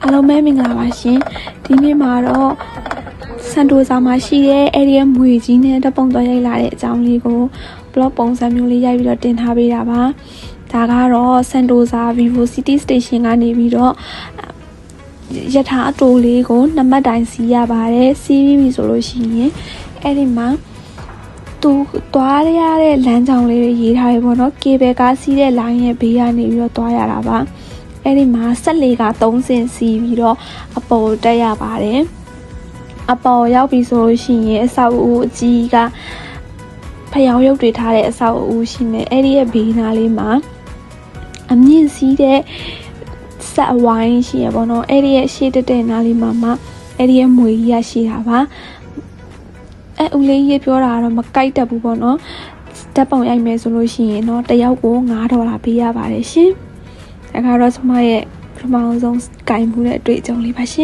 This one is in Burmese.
အားလုံးပဲမင်္ဂလာပါရှင်ဒီနေ့မှာတော့စန်တိုဇာမှာရှိတဲ့အဲ့ဒီမွေကြီးနဲ့တပုံသွားရိုက်လာတဲ့အကြောင်းလေးကို blog ပုံစံမျိုးလေးရိုက်ပြီးတော့တင်ထားပေးတာပါဒါကတော့စန်တိုဇာ Vivo City Station ကနေပြီးတော့ရထားအတိုးလေးကို2မှတ်တိုင်စီးရပါတယ်စီးပြီးပြီဆိုလို့ရှိရင်အဲ့ဒီမှာသူသွားရတဲ့လမ်းကြောင်းလေးတွေရေးထားတယ်ပေါ့နော်ကေဘယ်ကားစီးတဲ့ line ရဲ့ဘေးကနေပြီးတော့သွားရတာပါအဲ့ဒီမှာဆက်လေက3ဆင့်စီးပြီးတော့အပေါ်တက်ရပါတယ်အပေါ်ရောက်ပြီဆိုလို့ရှိရင်အဆောက်အဦအကြီးကဖျောင်းရုပ်တွေထားတဲ့အဆောက်အဦရှိမယ်အဲ့ဒီရဲ့ဘေးနားလေးမှာအမြင့်စီးတဲ့ဆက်အဝိုင်းရှိရပေါ့နော်အဲ့ဒီရဲ့ရှေ့တက်တဲ့နားလေးမှာမှအဲ့ဒီရဲ့မွေကြီးရရှိတာပါအဲ့ဦးလေးကြီးပြောတာကတော့မကြိုက်တတ်ဘူးပေါ့နော်တက်ပုံရိုက်မယ်ဆိုလို့ရှိရင်တော့တယောက်ကို$9ပေးရပါတယ်ရှင်ဒါကတော့ကျွန်မရဲ့ပထမဆုံးကင်မှုတဲ့အတွေ့အကြုံလေးပါရှင်